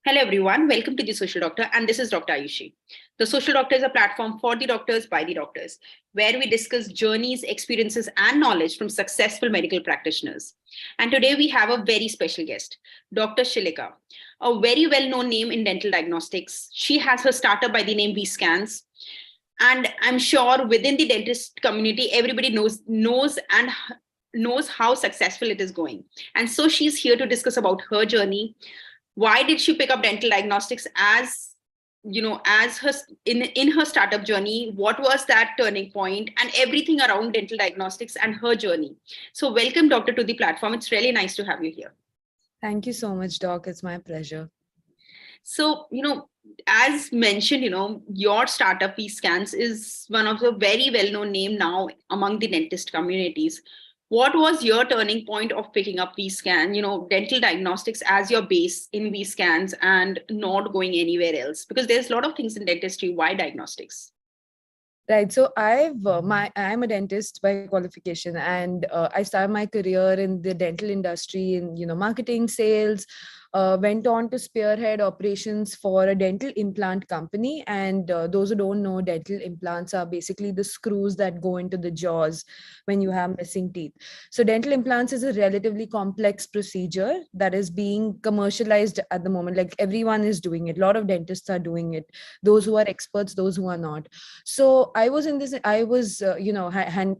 Hello, everyone. Welcome to The Social Doctor, and this is Dr. Ayushi. The Social Doctor is a platform for the doctors by the doctors, where we discuss journeys, experiences, and knowledge from successful medical practitioners. And today we have a very special guest, Dr. Shilika, a very well-known name in dental diagnostics. She has her startup by the name V-Scans, and I'm sure within the dentist community, everybody knows how successful it is going. And so she's here to discuss about her journey. Why did she pick up dental diagnostics as her in her startup journey? What was that turning point, and everything around dental diagnostics and her journey? So welcome, doctor, to the platform. It's really nice to have you here. Thank you so much, Doc. It's my pleasure. So, as mentioned, your startup V-Scans is one of the very well-known name now among the dentist communities. What was your turning point of picking up V-Scan, dental diagnostics as your base in V-Scans and not going anywhere else? Because there's a lot of things in dentistry. Why diagnostics? Right. So I'm a dentist by qualification, and I started my career in the dental industry in marketing, sales. Went on to spearhead operations for a dental implant company. And those who don't know, dental implants are basically the screws that go into the jaws when you have missing teeth. So dental implants is a relatively complex procedure that is being commercialized at the moment. Like, everyone is doing it. A lot of dentists are doing it. Those who are experts, those who are not. So I was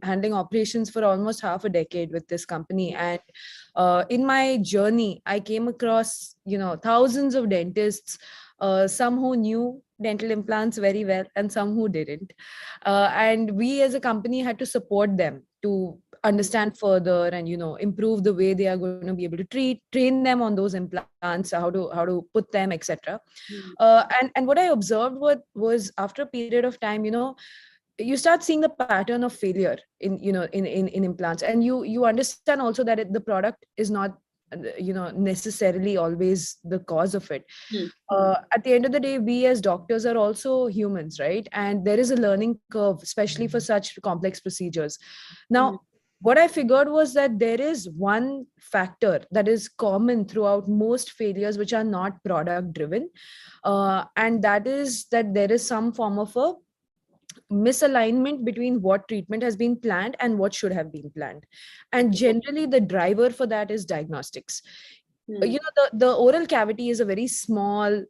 handling operations for almost half a decade with this company. And in my journey, I came across, thousands of dentists, some who knew dental implants very well and some who didn't. And we as a company had to support them to understand further and, improve the way they are going to be able to train them on those implants, how to put them, etc. And what I observed was after a period of time, you start seeing the pattern of failure in implants, and you understand also that the product is not necessarily always the cause of it. At the end of the day, we as doctors are also humans, right? And there is a learning curve, especially for such complex procedures. Now, what I figured was that there is one factor that is common throughout most failures which are not product driven, and that is that there is some form of a misalignment between what treatment has been planned and what should have been planned. And generally the driver for that is diagnostics. The oral cavity is a very small,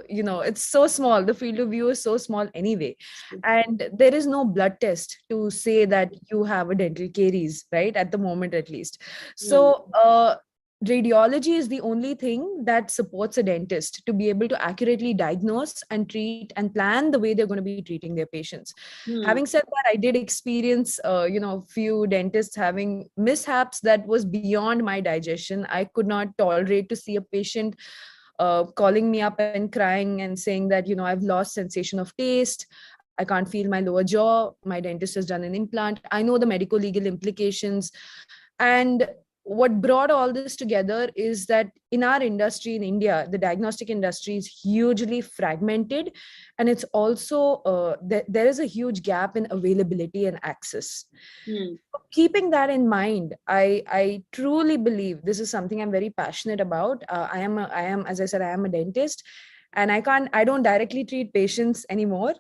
it's so small, the field of view is so small anyway, and there is no blood test to say that you have a dental caries, right, at the moment at least. So radiology is the only thing that supports a dentist to be able to accurately diagnose and treat and plan the way they're going to be treating their patients. Having said that, I did experience few dentists having mishaps that was beyond my digestion. I could not tolerate to see a patient calling me up and crying and saying that I've lost sensation of taste, I can't feel my lower jaw, my dentist has done an implant. I know the medical legal implications. And what brought all this together is that in our industry in India, the diagnostic industry is hugely fragmented, and it's also there is a huge gap in availability and access. Keeping that in mind, I truly believe this is something I'm very passionate about. I am, as I said, I am a dentist, and I don't directly treat patients anymore.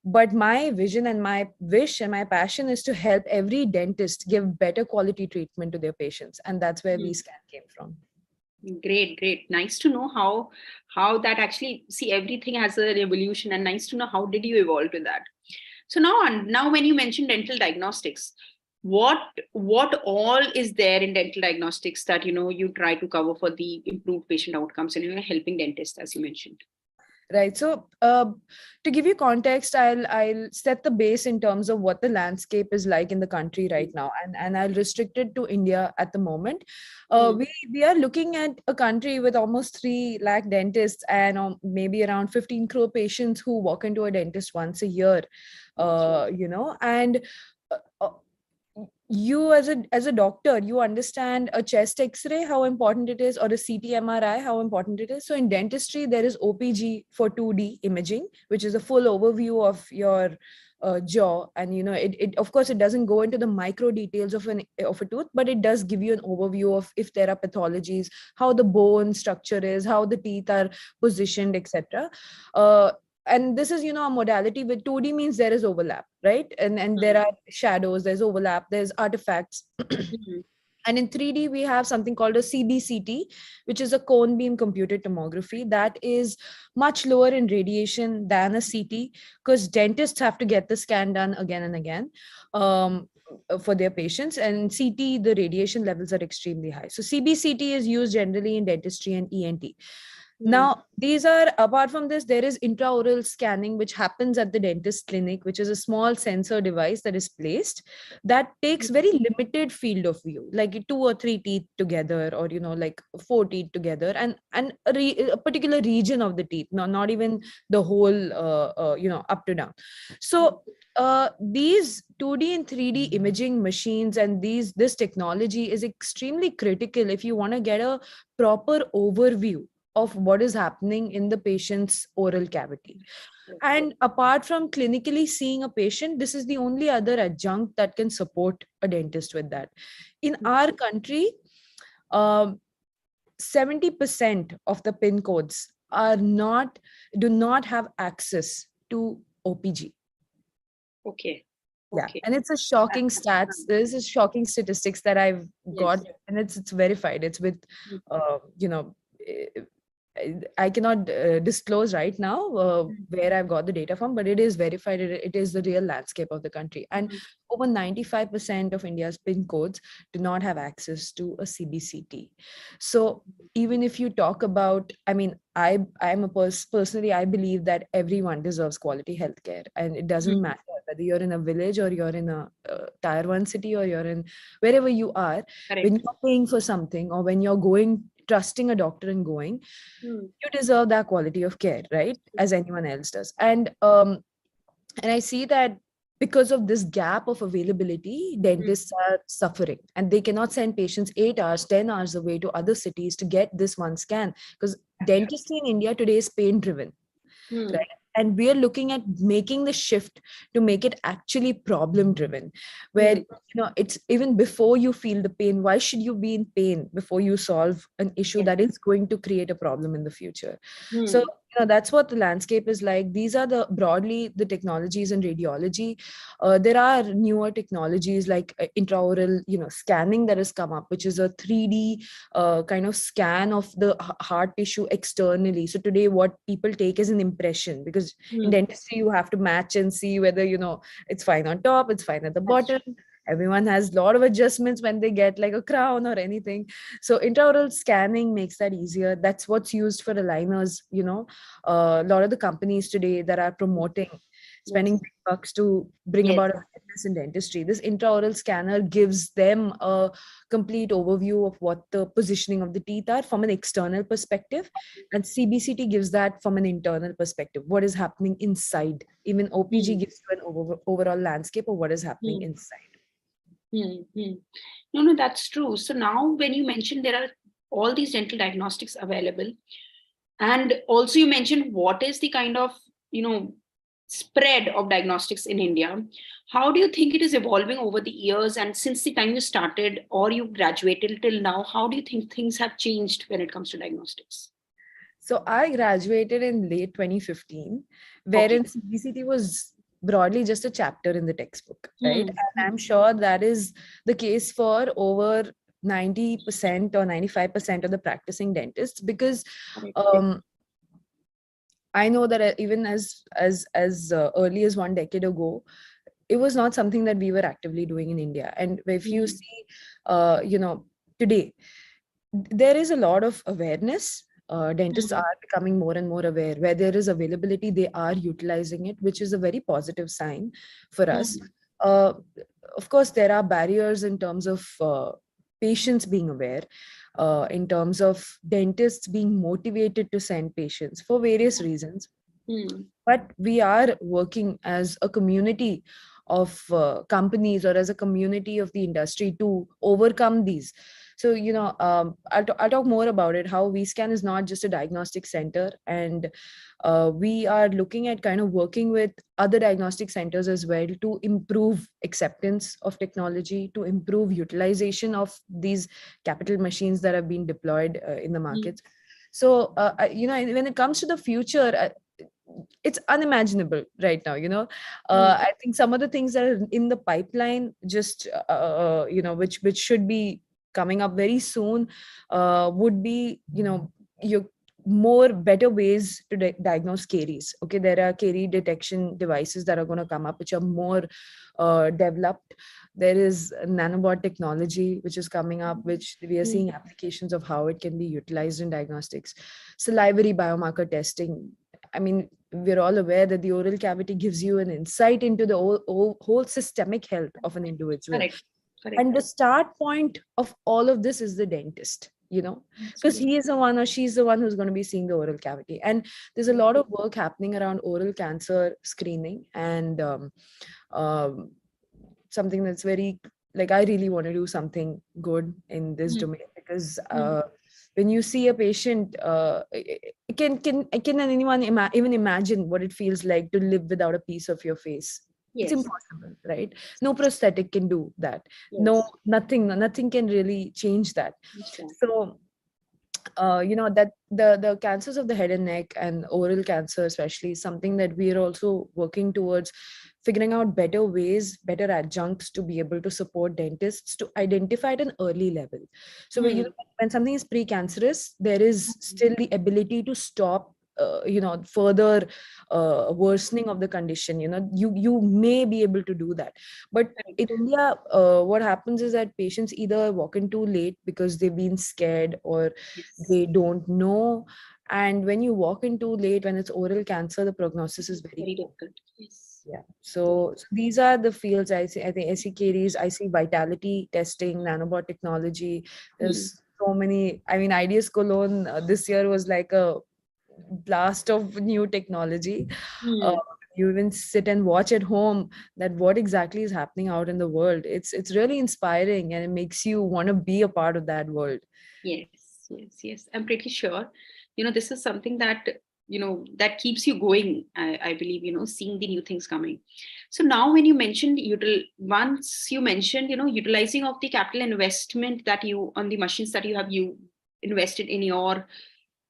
But my vision and my wish and my passion is to help every dentist give better quality treatment to their patients. And that's where V-Scan came from. Great. Nice to know how that actually, see, everything has a revolution, and nice to know how did you evolve to that. So now when you mention dental diagnostics, what all is there in dental diagnostics that you try to cover for the improved patient outcomes and helping dentists, as you mentioned? Right. So to give you context, I'll set the base in terms of what the landscape is like in the country right now. And I'll restrict it to India at the moment. We are looking at a country with almost 3 lakh dentists and maybe around 15 crore patients who walk into a dentist once a year, and you as a doctor, you understand a chest x-ray, how important it is, or a CT MRI, how important it is. So in dentistry, there is OPG for 2D imaging, which is a full overview of your jaw, and it of course it doesn't go into the micro details of a tooth, but it does give you an overview of if there are pathologies, how the bone structure is, how the teeth are positioned, etc. And this is a modality with 2D means there is overlap, right? And there are shadows, there's overlap, there's artifacts. Mhm. And in 3D, we have something called a CBCT, which is a cone beam computed tomography that is much lower in radiation than a CT, because dentists have to get the scan done again and again for their patients. And CT, the radiation levels are extremely high. So CBCT is used generally in dentistry and ENT. Mhm. Now, these are, apart from this, there is intraoral scanning, which happens at the dentist clinic, which is a small sensor device that is placed that takes very limited field of view, like two or three teeth together, or like four teeth together, and a particular region of the teeth, not even the whole up to down. So these 2D and 3D imaging machines and this technology is extremely critical if you want to get a proper overview of what is happening in the patient's oral cavity. And apart from clinically seeing a patient, this is the only other adjunct that can support a dentist with that. In our country, um, 70% of the PIN codes do not have access to OPG. Okay. Yeah, Okay. and it's a shocking stats. This is shocking statistics that I've got, Yes. and it's verified. It's with, eh, I cannot disclose right now where I've got the data from, but it is verified. It is the real landscape of the country. And over 95% of India's PIN codes do not have access to a CBCT. So even if you talk about, I mean, I'm a personally, I believe that everyone deserves quality healthcare, and it doesn't matter whether you're in a village or you're in a tier one city or you're in wherever you are. When Correct. you're paying for something, or when you're going trusting a doctor and going, Mm. you deserve that quality of care, right, as anyone else does. And I see that because of this gap of availability, dentists are suffering, and they cannot send patients 8 hours, 10 hours away to other cities to get this one scan, because dentistry in India today is pain driven, Mm. right? And we are looking at making the shift to make it actually problem driven, where Mm. it's even before you feel the pain. Why should you be in pain before you solve an issue Yes. that is going to create a problem in the future? So Mm. that's what the landscape is like. These are the broadly the technologies in radiology. There are newer technologies like intraoral scanning that has come up, which is a 3D kind of scan of the heart tissue externally. So today what people take is an impression, because in Mm. dentistry you have to match and see whether it's fine on top, it's fine at the That's bottom. Everyone has a lot of adjustments when they get like a crown or anything. So intraoral scanning makes that easier. That's what's used for aligners. A lot of the companies today that are promoting spending yes. big bucks to bring Yes. about awareness in dentistry, this intraoral scanner gives them a complete overview of what the positioning of the teeth are from an external perspective, and CBCT gives that from an internal perspective, what is happening inside. Even OPG Mm. gives you an overall landscape of what is happening Mm. inside. Mm. No, that's true. So now when you mentioned there are all these dental diagnostics available, and also you mentioned what is the kind of, spread of diagnostics in India. How do you think it is evolving over the years? And since the time you started or you graduated till now, how do you think things have changed when it comes to diagnostics? So I graduated in late 2015, Okay. wherein CBCT was broadly just a chapter in the textbook, right? Hmm. And I'm sure that is the case for over 90% or 95% of the practicing dentists, because Correct. um, I know that even as early as 1 decade ago, it was not something that we were actively doing in India. And if you Hmm. see, today, there is a lot of awareness. Dentists Hmm. are becoming more and more aware. Where there is availability, they are utilizing it, which is a very positive sign for us. Hmm. Uh, of course, there are barriers in terms of patients being aware, in terms of dentists being motivated to send patients for various reasons. Hmm. But we are working as a community of companies, or as a community of the industry, to overcome these. So, I'll talk more about it, how VScan is not just a diagnostic center. And we are looking at kind of working with other diagnostic centers as well to improve acceptance of technology, to improve utilization of these capital machines that have been deployed in the markets. So, when it comes to the future, it's unimaginable right now. I think some of the things that are in the pipeline, just which should be coming up very soon, would be, your more better ways to diagnose caries. Okay, there are carie detection devices that are going to come up, which are more developed. There is nanobot technology which is coming up, which we are seeing applications of how it can be utilized in diagnostics. Salivary biomarker testing. I mean, we're all aware that the oral cavity gives you an insight into the whole systemic health of an individual. Correct. Correct. And the start point of all of this is the dentist, because he is the one or she's the one who's going to be seeing the oral cavity. And there's a lot of work happening around oral cancer screening, and something that's very, like, I really want to do something good in this domain, because when you see a patient, can anyone even imagine what it feels like to live without a piece of your face? It's impossible, right? No prosthetic can do that. No, nothing can really change that. So that the cancers of the head and neck and oral cancer especially is something that we are also working towards figuring out better ways, better adjuncts to be able to support dentists to identify at an early level. So when something is precancerous, there is still the ability to stop further worsening of the condition. You may be able to do that, but in India, what happens is that patients either walk in too late because they've been scared, or they don't know. And when you walk in too late, when it's oral cancer, the prognosis is very difficult. Yeah. So these are the fields I see. I think I see caries, I see vitality testing, nanobot technology. There's so many. I mean, IDS Cologne this year was like a blast of new technology. You even sit and watch at home that what exactly is happening out in the world. It's really inspiring, and it makes you want to be a part of that world. Yes. I'm pretty sure, this is something that, that keeps you going. I believe, seeing the new things coming. So now when you mentioned, once you mentioned, utilizing of the capital investment that you, on the machines that you invested in your,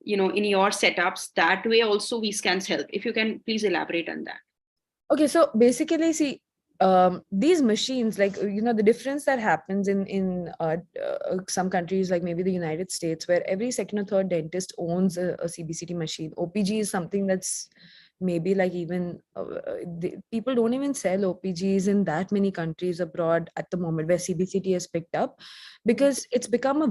in your setups, that way also VScan's help. If you can please elaborate on that. Okay, so basically, see, these machines, like, the difference that happens in some countries, like maybe the United States, where every second or third dentist owns a CBCT machine. OPG is something that's maybe like even people don't even sell OPGs in that many countries abroad at the moment, where CBCT has picked up, because it's become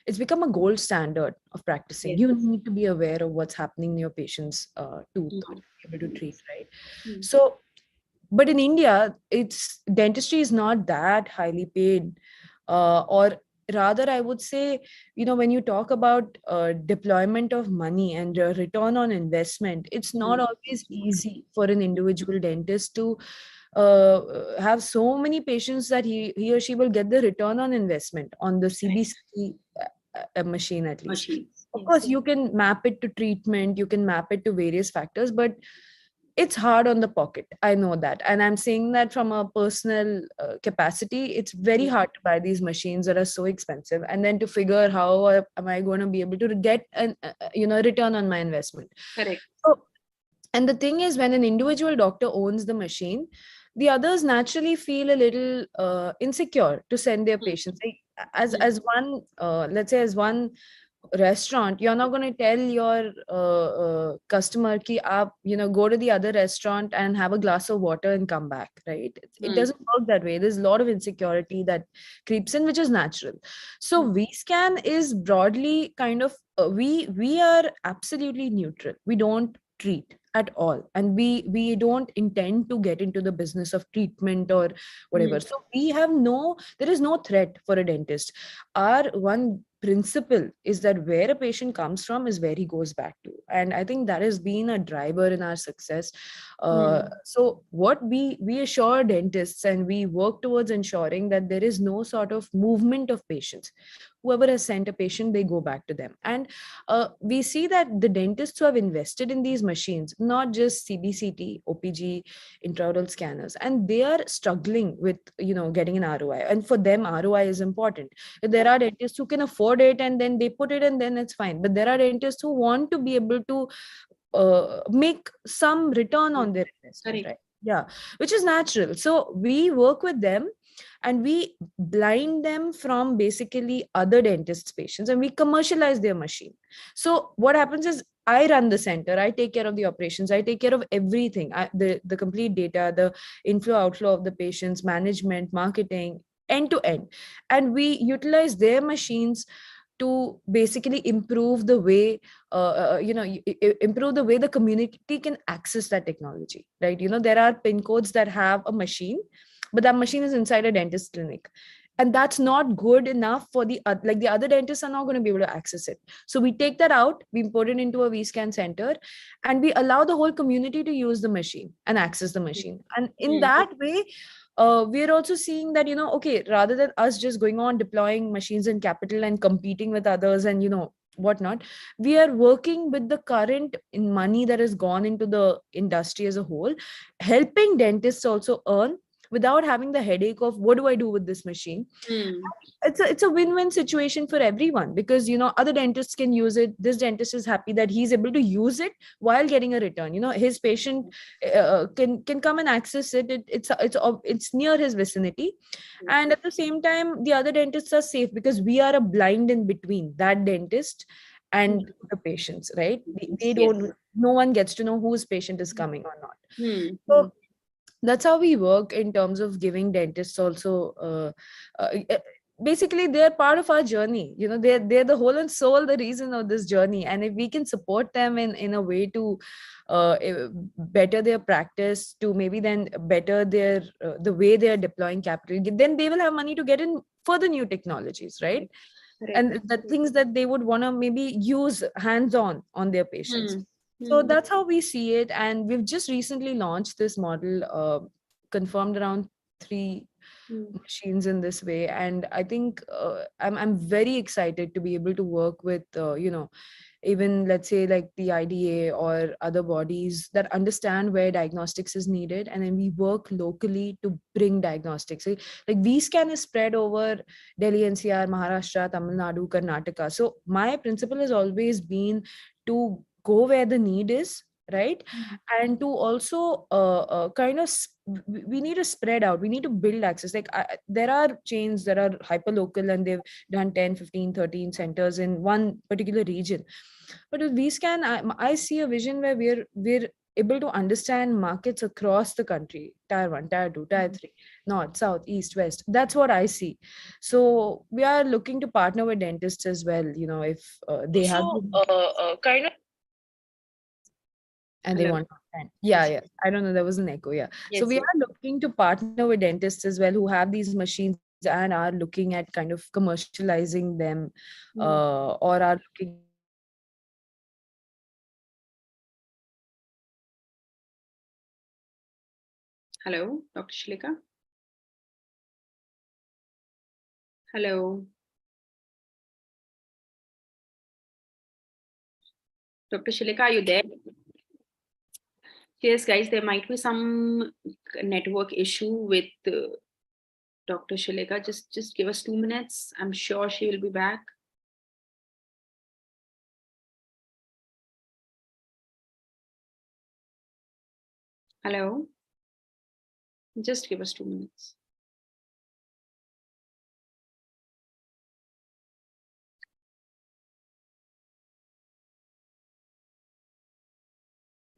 it's become a gold standard of practicing. You need to be aware of what's happening in your patient's tooth to be able to treat, right? So, but in India, dentistry is not that highly paid, or rather, I would say, when you talk about deployment of money and return on investment, it's not always easy for an individual dentist to have so many patients that he or she will get the return on investment on the CBCT machine, at least. Of course, you can map it to treatment, you can map it to various factors, but it's hard on the pocket. I know that. And I'm saying that from a personal capacity. It's very hard to buy these machines that are so expensive, and then to figure how am I going to be able to get an return on my investment. Correct. So, and the thing is, when an individual doctor owns the machine, the others naturally feel a little insecure to send their patients. As one, let's say, as one restaurant, you're not going to tell your customer ki aap, go to the other restaurant and have a glass of water and come back, right? It doesn't work that way. There's a lot of insecurity that creeps in, which is natural. So VScan is broadly kind of we are absolutely neutral. We don't treat. at all, and we don't intend to get into the business of treatment or whatever. Mm. So there is no threat for a dentist. Our one principle is that where a patient comes from is where he goes back to, and I think that has been a driver in our success. So what we assure dentists, and we work towards ensuring that there is no sort of movement of patients. Whoever has sent a patient, they go back to them. And we see that the dentists who have invested in these machines, not just CBCT, OPG, intraoral scanners, and they are struggling with getting an ROI. And for them, ROI is important. There are dentists who can afford it and then they put it and then it's fine. But there are dentists who want to be able to make some return on their investment, Correct. right? Yeah, which is natural. So we work with them and we blind them from basically other dentists' patients, and we commercialize their machine. So what happens is, I run the center, I take care of the operations, I take care of everything, the complete data, the inflow outflow of the patients, management, marketing, end to end. And we utilize their machines to basically improve the way improve the way the community can access that technology, right? There are pin codes that have a machine, but that machine is inside a dentist clinic, and that's not good enough for the other dentists are not going to be able to access it. So we take that out, we put it into a vscan center, and we allow the whole community to use the machine and access the machine. And in Mm. that way, we're also seeing that, okay, rather than us just going on deploying machines and capital and competing with others and whatnot, we are working with the current in money that has gone into the industry as a whole, helping dentists also earn without having the headache of what do I do with this machine. Mm. It's a win-win situation for everyone, because other dentists can use it. This dentist is happy that he's able to use it while getting a return. His patient can come and access it. It's near his vicinity, and at the same time the other dentists are safe because we are a blind in between that dentist and the patients, right? They Yes. don't, no one gets to know whose patient is coming or not. Mm. So that's how we work in terms of giving dentists also basically they're part of our journey. They're the whole and soul, the reason of this journey. And if we can support them in a way to better their practice, to maybe then better their the way they are deploying capital, then they will have money to get in further new technologies, right? Correct. And the things that they would want to maybe use hands on their patients. Mm. So Mm. that's how we see it. And we've just recently launched this model, confirmed around 3 Mm. machines in this way. And I think I'm very excited to be able to work with even, let's say, like the IDA or other bodies that understand where diagnostics is needed, and then we work locally to bring diagnostics. Like vScan is spread over Delhi NCR, Maharashtra, Tamil Nadu, Karnataka. So my principle has always been to go where the need is, right? And to also we need to spread out, we need to build access. Like there are chains that are hyper local and they've done 10, 15, 13 centers in one particular region. But with vScan, I see a vision where we're able to understand markets across the country, tier 1, tier 2, tier 3, north, south, east, west. That's what I see. So we are looking to partner with dentists as well, if they have So, kind of. and they Hello. want to understand. Yeah, Yes. yeah. I don't know. There was an echo. Yeah. So Yes. we Yes. are looking to partner with dentists as well who have these machines and are looking at kind of commercializing them, Mm. or are looking at Hello, Dr. Shilika. Hello, Dr. Shilika. Are you there? Yes, guys. There might be some network issue with Dr. Shilika. Just give us 2 minutes. I'm sure she will be back. Hello. Just give us 2 minutes.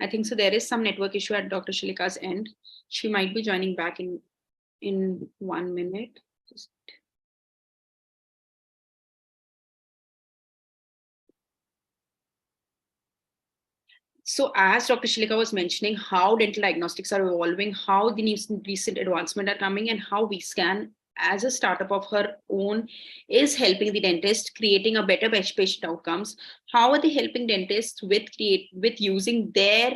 I think so. There is some network issue at Dr. Shilika's end. She might be joining back in 1 minute. Just So as Dr. Shilika was mentioning, how dental diagnostics are evolving, how the new recent advancement are coming, and how VScan, as a startup of her own, is helping the dentist creating a better patient outcomes. How are they helping dentists with using their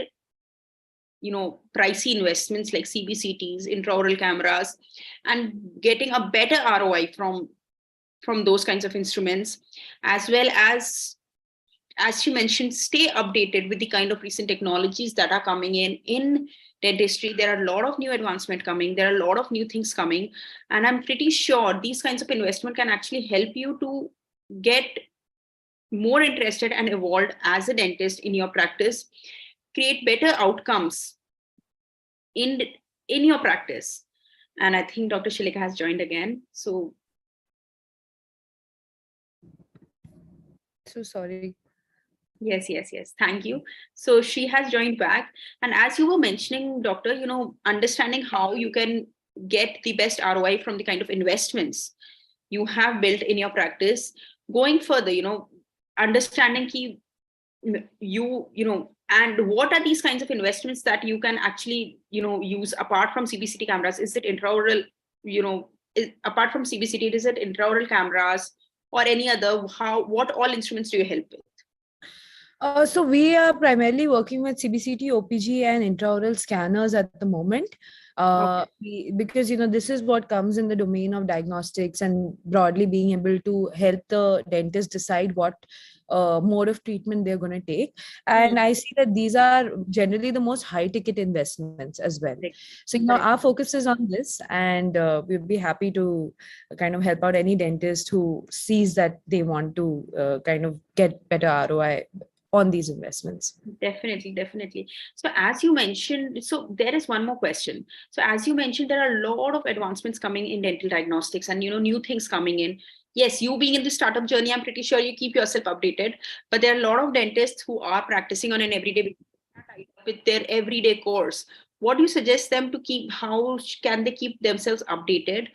pricey investments like CBCTs, intraoral cameras, and getting a better ROI from those kinds of instruments, as well as you mentioned, stay updated with the kind of recent technologies that are coming in dentistry. There are a lot of new advancement coming, there are a lot of new things coming, and I'm pretty sure these kinds of investment can actually help you to get more interested and evolved as a dentist in your practice, create better outcomes in in your practice. And I think Dr. Shilika has joined again, so Sorry. Yes. Thank you. So she has joined back. And as you were mentioning, doctor, understanding how you can get the best ROI from the kind of investments you have built in your practice. Going further, understanding key and what are these kinds of investments that you can actually, use apart from CBCT cameras? Is it intraoral, apart from CBCT, is it intraoral cameras or any other? What all instruments do you help with? So we are primarily working with CBCT, OPG, and intraoral scanners at the moment. Because this is what comes in the domain of diagnostics and broadly being able to help the dentist decide what mode of treatment they're going to take. And I see that these are generally the most high ticket investments as well. So our focus is on this, and we'd be happy to kind of help out any dentist who sees that they want to kind of get better ROI on these investments. Definitely. So as you mentioned, so there is one more question. So as you mentioned, there are a lot of advancements coming in dental diagnostics and new things coming in. Yes, you being in the startup journey, I'm pretty sure you keep yourself updated, but there are a lot of dentists who are practicing on an everyday basis with their everyday course. What do you suggest them to keep? How can they keep themselves updated,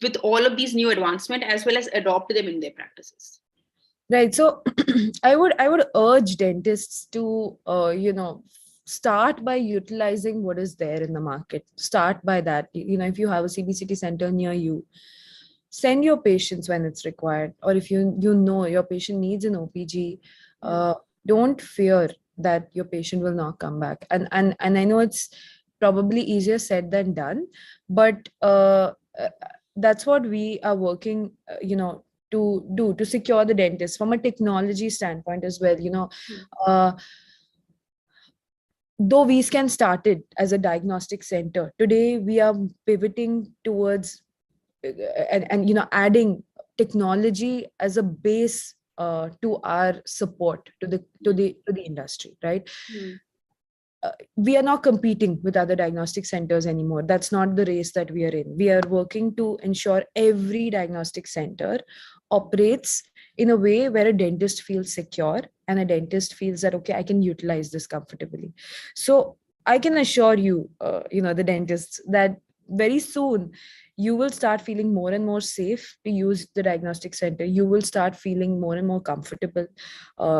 with all of these new advancement, as well as adopt them in their practices? Right. So I would urge dentists to start by utilizing what is there in the market. Start by that. If you have a CBCT center near you, send your patients when it's required. Or if you know your patient needs an OPG, don't fear that your patient will not come back. And I know it's probably easier said than done, but that's what we are working to do to secure the dentist from a technology standpoint as well. Though VScan started as a diagnostic center, today we are pivoting towards and adding technology as a base to our support to the industry, right? We are not competing with other diagnostic centers anymore. That's not the race that we are in. We are working to ensure every diagnostic center operates in a way where a dentist feels secure and a dentist feels that, okay, I can utilize this comfortably. So I can assure you, the dentists, that very soon you will start feeling more and more safe to use the diagnostic center. You will start feeling more and more comfortable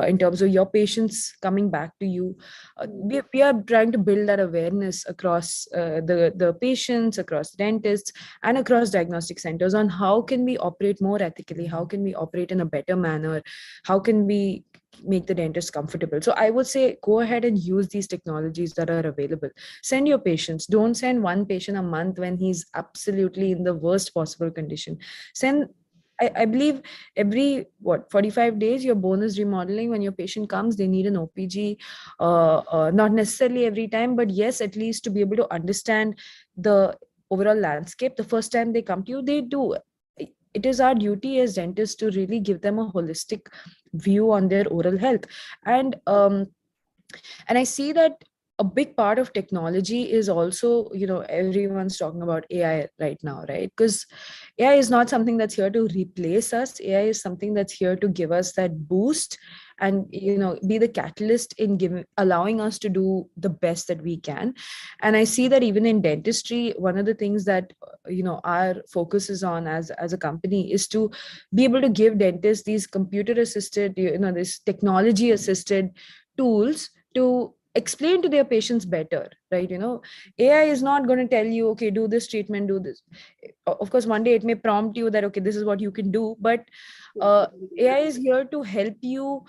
in terms of your patients coming back to you. We are trying to build that awareness across the patients, across dentists, and across diagnostic centers on how can we operate more ethically, how can we operate in a better manner, how can we make the dentist comfortable. So I would say go ahead and use these technologies that are available. Send your patients. Don't send one patient a month when he's absolutely in the worst possible condition. Send, I believe, every 45 days your bone is remodeling. When your patient comes, they need an OPG, not necessarily every time, but yes, at least to be able to understand the overall landscape. The first time they come to you, they do. It is our duty as dentists to really give them a holistic view on their oral health. And I see that a big part of technology is also, everyone's talking about AI right now, right? Because AI is not something that's here to replace us. AI is something that's here to give us that boost and, be the catalyst in allowing us to do the best that we can. And I see that even in dentistry, one of the things that, our focus is on as a company is to be able to give dentists these computer assisted, this technology assisted tools to explain to their patients better, right? AI is not going to tell you, okay, do this treatment, do this. Of course, one day it may prompt you that, okay, this is what you can do, but AI is here to help you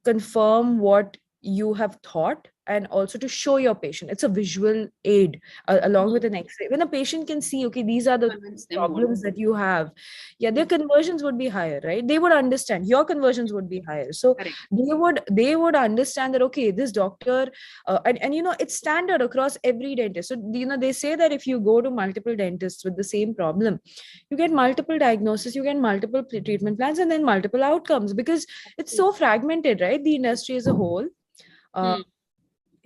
confirm what you have thought, and also to show your patient. It's a visual aid along with an X-ray. When a patient can see, okay, these are the Convince them what. problems that you have, yeah, their conversions would be higher, right? They would understand, your conversions would be higher. So Correct. they would understand that, okay, this doctor, and it's standard across every dentist. So they say that if you go to multiple dentists with the same problem, you get multiple diagnosis, you get multiple treatment plans, and then multiple outcomes, because it's so fragmented, right? The industry as a whole. uh, Hmm.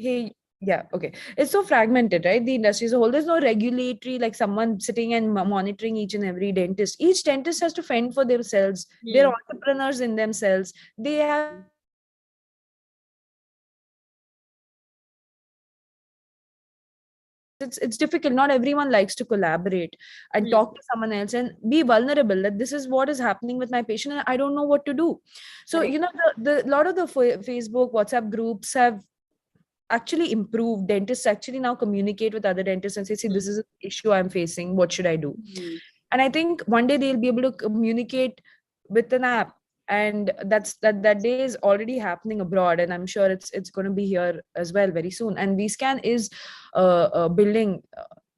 hey, yeah, okay, it's so fragmented, right? The industry as a whole, there's no regulatory, like someone sitting and monitoring each and every dentist. Each dentist has to fend for themselves. They're Hmm. entrepreneurs in themselves. They have their own businesses, they have their own it's difficult. Not everyone likes to collaborate and Hmm. talk to someone else and be vulnerable, that this is what is happening with my patient and I don't know what to do. So Correct. the lot of the Facebook, WhatsApp groups have actually improved. Dentists actually now communicate with other dentists and say, see, this is an issue I'm facing, what should I do? Hmm. And I think one day they'll be able to communicate with an app, and that day is already happening abroad, and I'm sure it's going to be here as well very soon. And vScan is building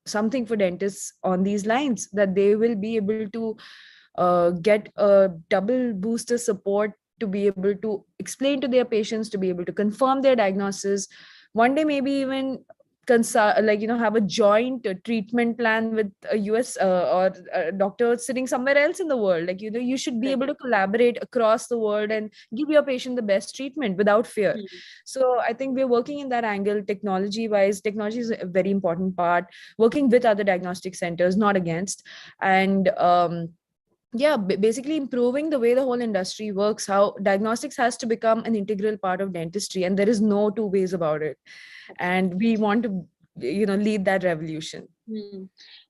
something for dentists on these lines, that they will be able to get a double booster support to be able to explain to their patients, to be able to confirm their diagnosis. One day maybe even consult, like have a joint treatment plan with a US or a doctor sitting somewhere else in the world. Like you should be Correct. able to collaborate across the world and give your patient the best treatment without fear. Hmm. So I think we're working in that angle. Technology wise, technology is a very important part, working with other diagnostic centers, not against. And yeah, basically improving the way the whole industry works, how diagnostics has to become an integral part of dentistry, and there is no two ways about it. And we want to lead that revolution. Hmm.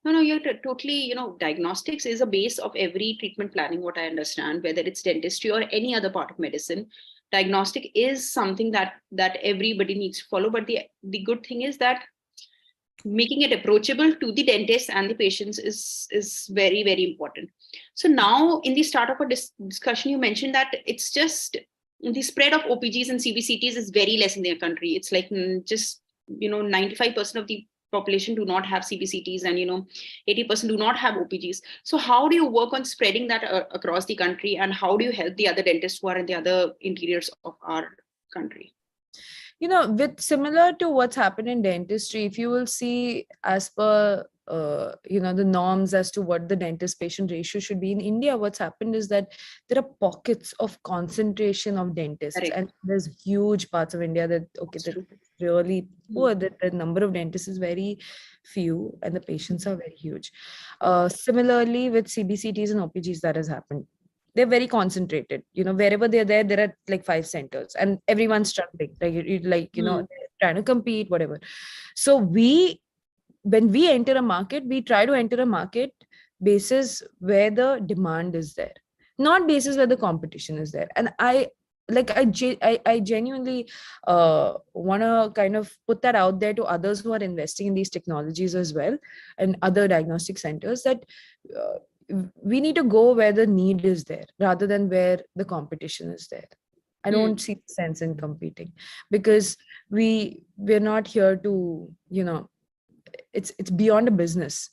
No, no, you're totally, diagnostics is a base of every treatment planning, what I understand, whether it's dentistry or any other part of medicine. Diagnostic is something that everybody needs to follow. But the good thing is that making it approachable to the dentist and the patients is very, very important. So now in the start of our discussion, you mentioned that it's just the spread of OPGs and CBCTs is very less in their country. It's like just 95% of the population do not have CBCTs, and 80% do not have OPGs. So how do you work on spreading that across the country, and how do you help the other dentists who are in the other interiors of our country? With similar to what's happened in dentistry, if you will see, as per the norms as to what the dentist patient ratio should be in India, what's happened is that there are pockets of concentration of dentists, Correct. and there's huge parts of India that, okay, That's that true. really Hmm. poor, that the number of dentists is very few and the patients are very huge. Similarly with CBCTs and OPGs, that has happened. They're very concentrated. Wherever they're there are like 5 centers, and everyone's struggling. Like Hmm. they're trying to compete, whatever. So when we enter a market, we try to enter a market basis where the demand is there, not basis where the competition is there. And I genuinely want to kind of put that out there to others who are investing in these technologies as well, and other diagnostic centers, that uh, we need to go where the need is there rather than where the competition is there. I Hmm. don't see sense in competing, because we're not here to, it's beyond a business.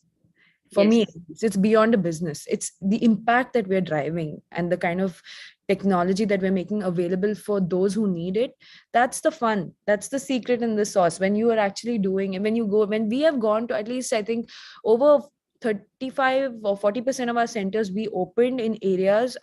For Yes. me, it's beyond a business. It's the impact that we're driving and the kind of technology that we're making available for those who need it. That's the fun, that's the secret in the sauce, when you are actually doing it. When we have gone to, at least I think, over 35 or 40% of our centers we opened in areas,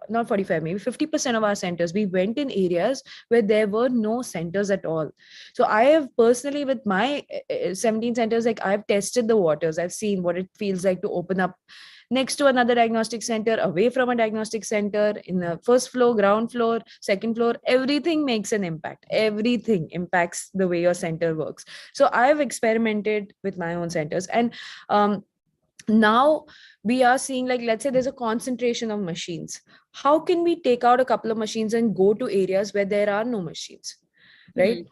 not 45, maybe 50% of our centers we went in areas where there were no centers at all. So I have personally, with my 17 centers, like I've tested the waters, I've seen what it feels like to open up next to another diagnostic center, away from a diagnostic center, in the first floor, ground floor, second floor. Everything makes an impact, everything impacts the way your center works. So I've experimented with my own centers, and now we are seeing, like, let's say there's a concentration of machines. How can we take out a couple of machines and go to areas where there are no machines, Hmm. right?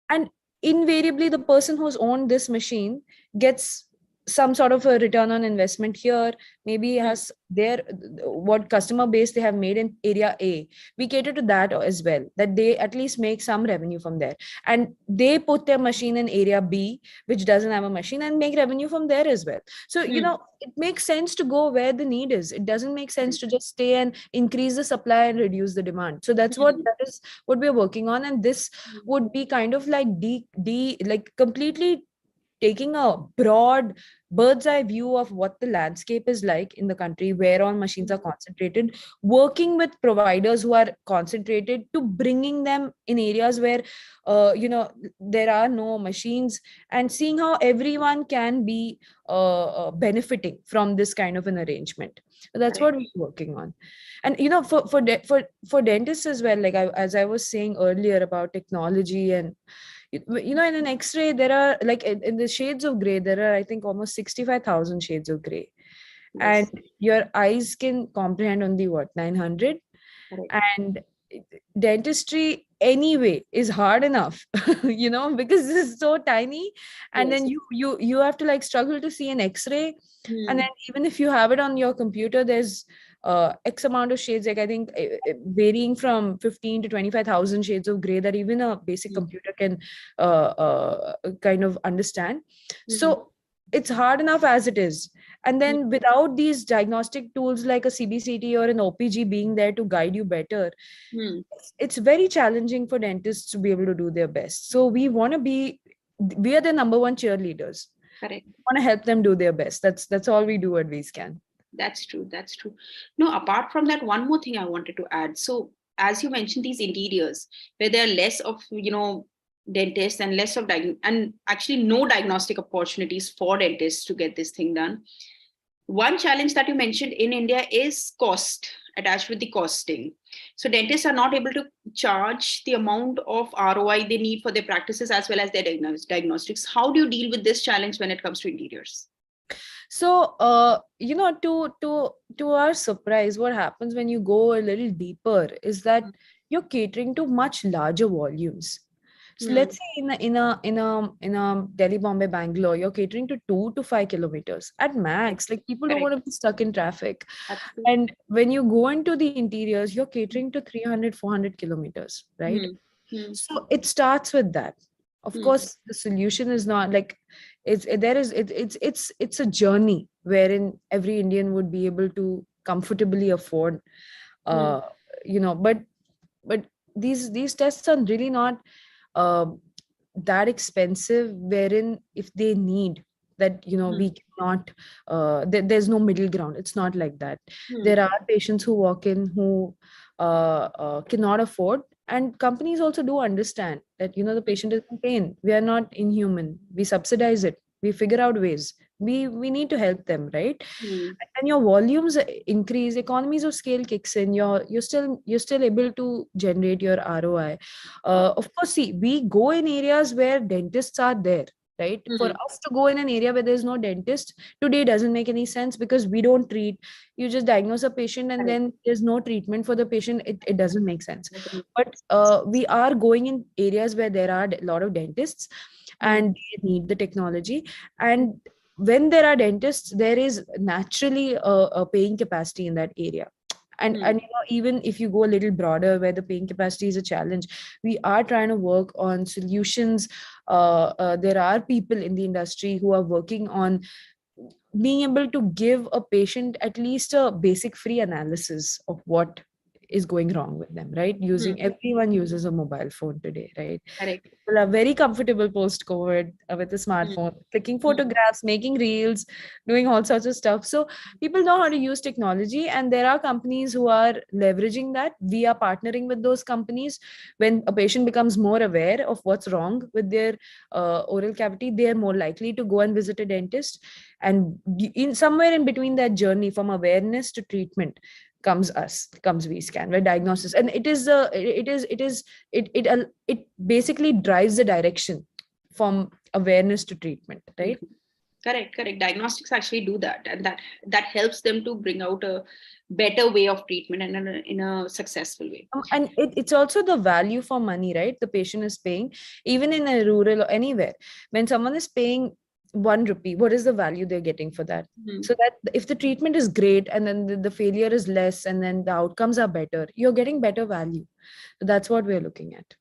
And invariably the person who's owned this machine gets some sort of a return on investment here. Maybe has their what customer base they have made in area A, we cater to that as well, that they at least make some revenue from there, and they put their machine in area B which doesn't have a machine and make revenue from there as well. So it makes sense to go where the need is. It doesn't make sense to just stay and increase the supply and reduce the demand. So that is what we're working on, and this would be kind of like like completely taking a broad bird's eye view of what the landscape is like in the country where all machines are concentrated, working with providers who are concentrated to bringing them in areas where there are no machines, and seeing how everyone can be benefiting from this kind of an arrangement. So that's what we're working on. And for dentists as well, like as I was saying earlier about technology, and in an x-ray there are like in the shades of gray, there are I think almost 65,000 shades of gray. Yes. And your eyes can comprehend only what, 900. Correct. And dentistry anyway is hard enough because it's so tiny. And Yes. then you have to like struggle to see an x-ray. And then even if you have it on your computer, there's x amount of shades, like I think varying from 15 to 25,000 shades of gray that even a basic computer can kind of understand. So it's hard enough as it is. And then without these diagnostic tools like a CBCT or an OPG being there to guide you better, it's very challenging for dentists to be able to do their best. So we are the number one cheerleaders. Correct. We want to help them do their best. That's all we do at VScan. That's true. That's true. No, apart from that, one more thing I wanted to add. So, as you mentioned, these interiors where there are less of, dentists and less of and actually no diagnostic opportunities for dentists to get this thing done. One challenge that you mentioned in India is cost attached with the costing. So dentists are not able to charge the amount of ROI they need for their practices as well as their diagnostics. How do you deal with this challenge when it comes to interiors? So, to our surprise, what happens when you go a little deeper is that you're catering to much larger volumes. So let's say in a Delhi, Bombay, Bangalore, you're catering to 2 to 5 kilometers at max. Like people don't want to be stuck in traffic. Absolutely. And when you go into the interiors, you're catering to 300, 400 kilometers, right? So it starts with that. Of course, the solution is not like it's a journey wherein every Indian would be able to comfortably afford, but these tests are really not that expensive, wherein if they need that, we cannot, there's no middle ground. It's not like that. There are patients who walk in who cannot afford, and companies also do understand that the patient is in pain. We are not inhuman. We subsidize it. We figure out ways. We need to help them, right? And your volumes increase, economies of scale kicks in. You're still able to generate your ROI. Of course, see, we go in areas where dentists are there, right? For us to go in an area where there's no dentist today doesn't make any sense, because we don't treat. You just diagnose a patient and then there's no treatment for the patient. It doesn't make sense. But we are going in areas where there are a lot of dentists and they need the technology. And when there are dentists, there is naturally a paying capacity in that area. And even if you go a little broader where the paying capacity is a challenge, we are trying to work on solutions. There are people in the industry who are working on being able to give a patient at least a basic free analysis of what is going wrong with them, right? Everyone uses a mobile phone today, right? Correct. People are very comfortable post-COVID with a smartphone, clicking photographs, making reels, doing all sorts of stuff. So people know how to use technology, and there are companies who are leveraging that. We are partnering with those companies. When a patient becomes more aware of what's wrong with their oral cavity, they are more likely to go and visit a dentist. And in somewhere in between that journey from awareness to treatment comes VScan, where diagnosis, and it basically drives the direction from awareness to treatment, right? Correct. Diagnostics actually do that, and that helps them to bring out a better way of treatment and in a successful way. And it's also the value for money, right? The patient is paying, even in a rural or anywhere. When someone is paying 1 rupee, what is the value they're getting for that? Mhm. So that if the treatment is great and then the failure is less and then the outcomes are better, you're getting better value. So that's what we're looking at.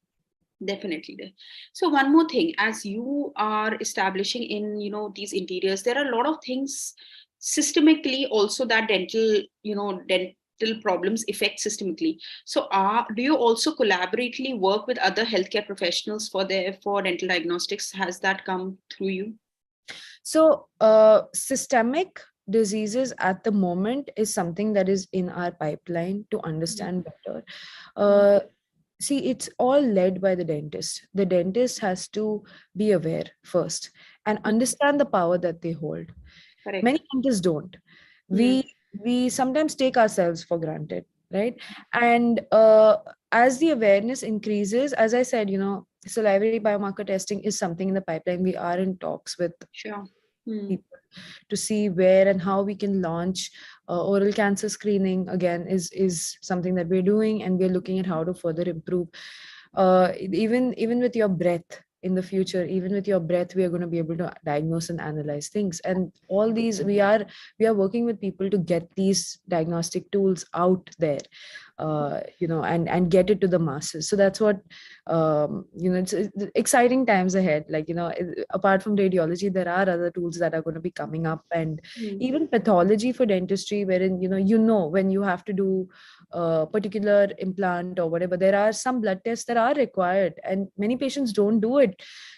Definitely. So one more thing, as you are establishing in these interiors, there are a lot of things systemically also that dental problems affect systemically. So do you also collaboratively work with other healthcare professionals for dental diagnostics? Has that come through you? So systemic diseases at the moment is something that is in our pipeline to understand better. uh, See, it's all led by the dentist. The dentist has to be aware first and understand the power that they hold. Many Correct. dentists don't. Hmm. We sometimes take ourselves for granted, right? And as the awareness increases, as I said, salivary biomarker testing is something in the pipeline. We are in talks with Sure. Hmm. people to see where and how we can launch oral cancer screening. Again, is something that we're doing, and we're looking at how to further improve. Even with your breath in the future, even with your breath, we are going to be able to diagnose and analyze things. And all these, we are working with people to get these diagnostic tools out there, and get it to the masses. So that's what, it's exciting times ahead. Like, apart from radiology, there are other tools that are going to be coming up, and Hmm. even pathology for dentistry, wherein when you have to do a particular implant or whatever, there are some blood tests that are required, and many patients don't do it.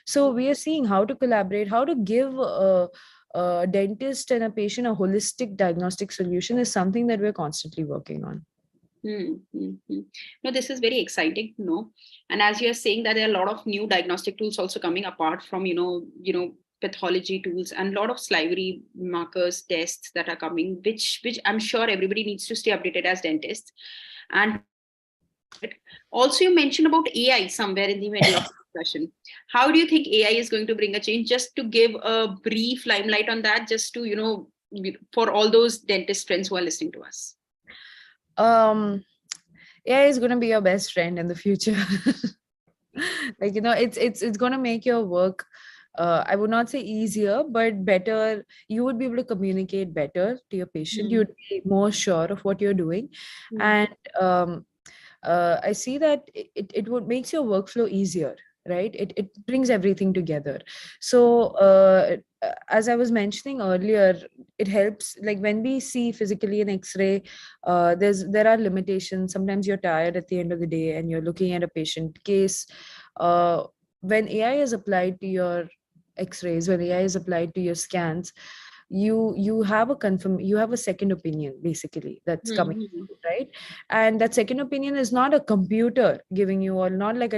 So we are seeing how to collaborate, how to give a dentist and a patient a holistic diagnostic solution is something that we're constantly working on. No, this is very exciting to know. And as you're saying that there are a lot of new diagnostic tools also coming apart from, pathology tools, and a lot of salivary markers tests that are coming, which I'm sure everybody needs to stay updated as dentists. And also you mentioned about AI somewhere in the middle of the discussion. How do you think AI is going to bring a change? Just to give a brief limelight on that, just to, for all those dentist friends who are listening to us. um AI is going to be your best friend in the future. Like, it's going to make your work, I would not say easier, but better. You would be able to communicate better to your patient. Hmm. You'd be more sure of what you're doing. Hmm. And I see that it would makes your workflow easier, right? It brings everything together. So as I was mentioning earlier, it helps, like when we see physically an x-ray, there are limitations. Sometimes you're tired at the end of the day and you're looking at a patient case. uh, when AI is applied to your x-rays, when AI is applied to your scans, you have a second opinion basically that's coming, Hmm. right? And that second opinion is not a computer giving you, or not like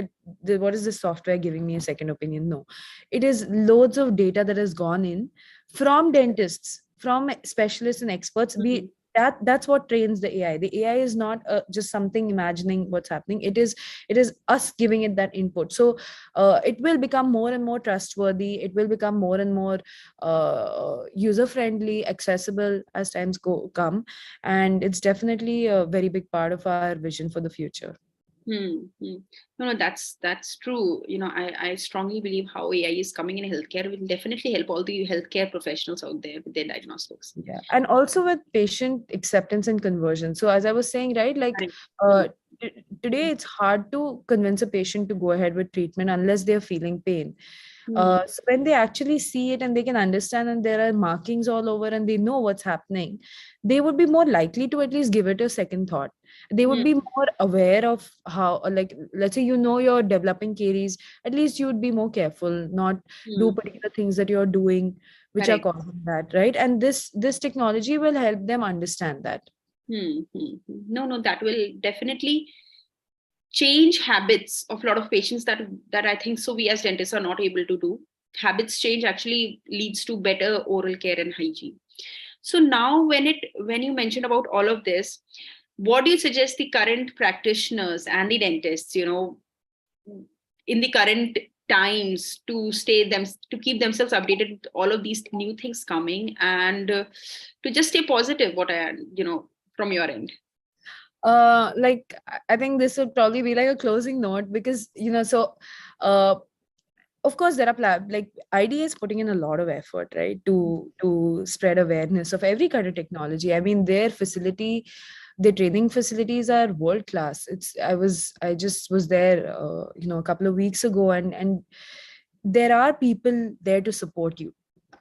what is this software giving me a second opinion. No, it is loads of data that has gone in from dentists, from specialists and experts. Hmm. That's what trains the AI. The AI is not just something imagining what's happening. It is us giving it that input. So it will become more and more trustworthy. It will become more and more user friendly, accessible as times come, and it's definitely a very big part of our vision for the future. No, that's true. I strongly believe how AI is coming in healthcare will definitely help all the healthcare professionals out there with their diagnostics. Yeah, and also with patient acceptance and conversion. So as I was saying, right, like Correct. uh, today it's hard to convince a patient to go ahead with treatment unless they're feeling pain. Hmm. So when they actually see it and they can understand, and there are markings all over and they know what's happening, they would be more likely to at least give it a second thought. They would Hmm. be more aware of how, like, let's say you're developing caries, at least you would be more careful, not do Hmm. particular things that you're doing which are Correct. causing that, right? And this technology will help them understand that. No, that will definitely change habits of a lot of patients that I think so we as dentists are not able to do. Habits change actually leads to better oral care and hygiene. So now when you mentioned about all of this, what do you suggest the current practitioners and the dentists, in the current times to to keep themselves updated with all of these new things coming, and to just stay positive? What I, from your end? Like I think this would probably be like a closing note, because so uh of course there are like IDA is putting in a lot of effort, right, to spread awareness of every kind of technology. I mean, their training facilities are world class. I just was there a couple of weeks ago, and there are people there to support you.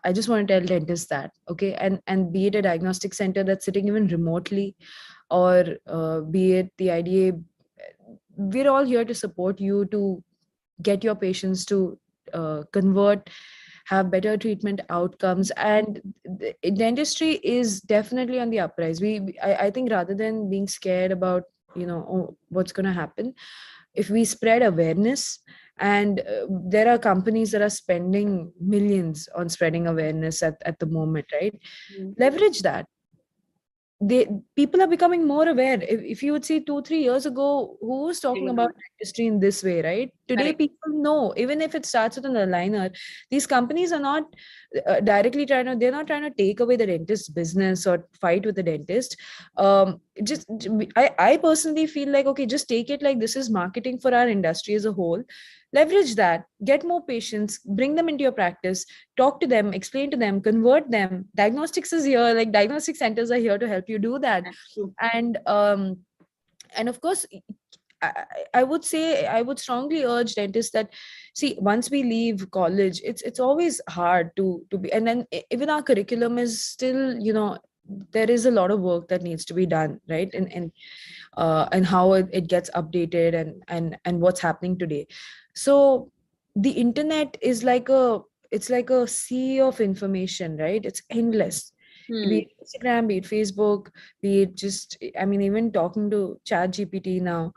I just want to tell dentists that, okay, and be it a diagnostic center that's sitting even remotely, or be it the IDA, we're all here to support you to get your patients to convert, have better treatment outcomes. And dentistry is definitely on the uprise. I think rather than being scared about what's going to happen, if we spread awareness, and there are companies that are spending millions on spreading awareness at the moment, right? Mm. Leverage that. they People are becoming more aware. If you would see 2-3 years ago, who was talking about dentistry in this way, right? Today Correct. people know, even if it starts with an aligner. These companies are not directly they're not trying to take away the dentist's business or fight with the dentist. Just I personally feel like, okay, just take it like this is marketing for our industry as a whole. Leverage that, get more patients, bring them into your practice, talk to them, explain to them, convert them. Diagnostics is here, like diagnostic centers are here to help you do that. That's true. And of course, I would say, I would strongly urge dentists that, see, once we leave college, it's always hard to be, and then even our curriculum is still, there is a lot of work that needs to be done, right? And how it gets updated, and what's happening today. So the internet is like it's like a sea of information, right? It's endless. Be Hmm. it Instagram, be it Facebook, be it just, I mean, even talking to Chat GPT now.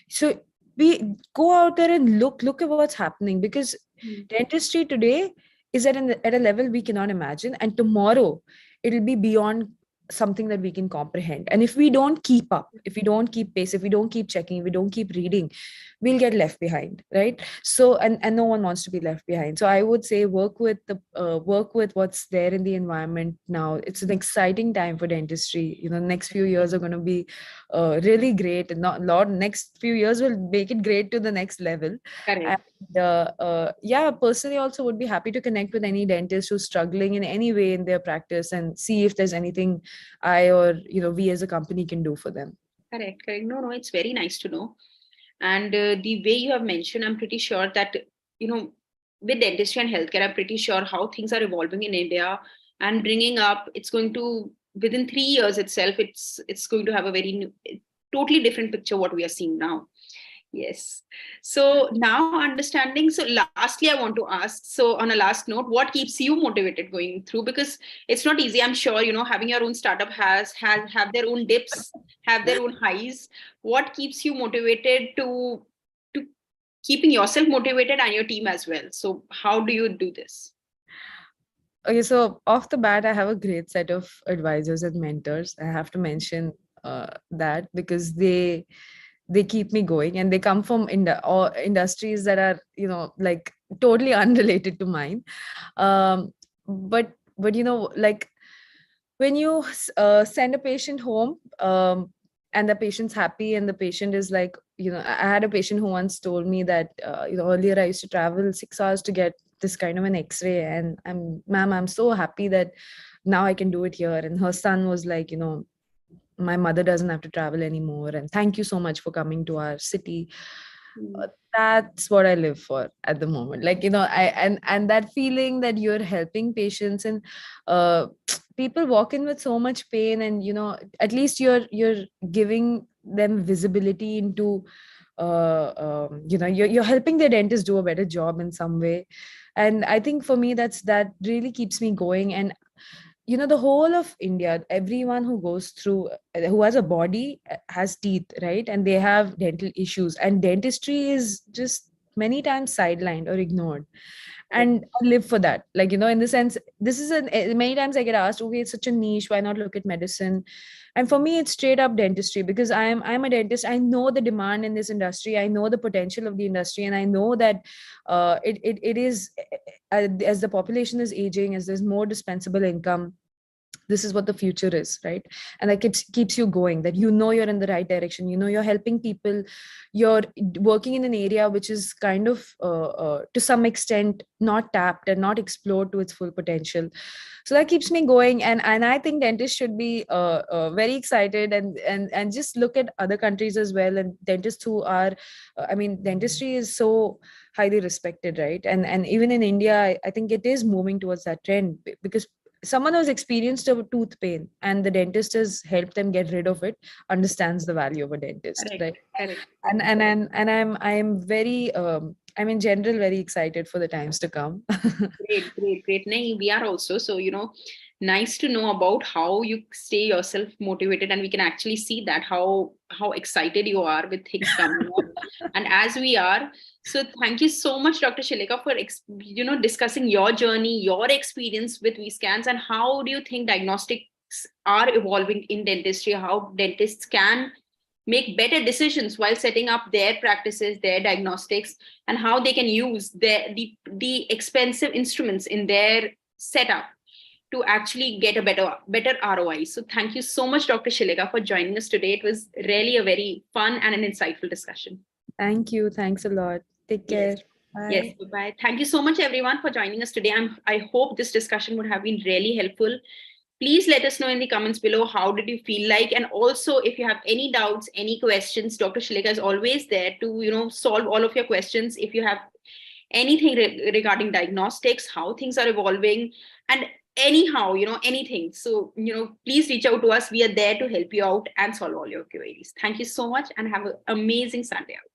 So we go out there and look at what's happening, because Hmm. dentistry today is at a level we cannot imagine, and tomorrow it'll be beyond something that we can comprehend. And if we don't keep up, if we don't keep pace, if we don't keep checking, if we don't keep reading, we'll get left behind, right? So, and no one wants to be left behind. So I would say work with what's there in the environment now. It's an exciting time for dentistry. Next few years are going to be really great, and not lot next few years will make it great to the next level. Correct. And yeah, personally also would be happy to connect with any dentist who's struggling in any way in their practice, and see if there's anything I or we as a company can do for them. Correct. Correct. No, no, it's very nice to know. And the way you have mentioned, I'm pretty sure that, you know, with dentistry and healthcare, I'm pretty sure how things are evolving in India and bringing up, it's going to, within 3 years itself, it's going to have a very new, totally different picture what we are seeing now. Yes. So now understanding. So lastly, I want to ask, so on a last note, what keeps you motivated going through? Because it's not easy. I'm sure, having your own startup has have their own dips, have their own highs. What keeps you motivated to keeping yourself motivated and your team as well? So how do you do this? Okay, so off the bat, I have a great set of advisors and mentors. I have to mention that, because they keep me going, and they come from or industries that are like totally unrelated to mine. um but like when you send a patient home, and the patient's happy, and the patient is like, I had a patient who once told me that earlier I used to travel 6 hours to get this kind of an x-ray, and I'm so happy that now I can do it here. And her son was like, my mother doesn't have to travel anymore, and thank you so much for coming to our city. Mm. That's what I live for at the moment. Like, I and that feeling that you're helping patients, and uh people walk in with so much pain, and at least you're giving them visibility into you're helping their dentist do a better job in some way. And I think for me, that really keeps me going. And the whole of India, everyone who goes through, who has a body, has teeth, right? And they have dental issues, and dentistry is just many times sidelined or ignored. and I live for that. Like, in the sense, this is many times I get asked, okay, it's such a niche, why not look at medicine? And for me, it's straight up dentistry, because I'm a dentist. I know the demand in this industry. I know the potential of the industry, and I know that it is, as the population is aging, as there's more dispensable income, this is what the future is, right? And that keeps you going, that you're in the right direction, you're helping people, you're working in an area which is kind of to some extent not tapped and not explored to its full potential. So that keeps me going, and I think dentists should be very excited, and just look at other countries as well, and dentists who are I mean, dentistry is so highly respected, right? And even in India, I think it is moving towards that trend, because someone who's experienced a tooth pain and the dentist has helped them get rid of it understands the value of a dentist, Correct, right? correct. And I'm very I'm in general very excited for the times to come. Great, great, great. Nay, we are also. So, nice to know about how you stay yourself motivated, and we can actually see that how excited you are with things coming up. And as we are, so thank you so much, Dr. Shileka, for discussing your journey, your experience with V-scans, and how do you think diagnostics are evolving in dentistry, how dentists can make better decisions while setting up their practices, their diagnostics, and how they can use the expensive instruments in their setup to actually get a better ROI. So thank you so much, Dr. Shileka, for joining us today. It was really a very fun and an insightful discussion. Thank you. Thanks a lot. Take Yes. care. Yes, Bye. bye. Thank you so much, everyone, for joining us today. I hope this discussion would have been really helpful. Please let us know in the comments below, how did you feel like? And also, if you have any doubts, any questions, Dr. Shileka is always there to, solve all of your questions. If you have anything regarding diagnostics, how things are evolving, and anyhow, anything. So, please reach out to us. We are there to help you out and solve all your queries. Thank you so much and have an amazing Sunday out.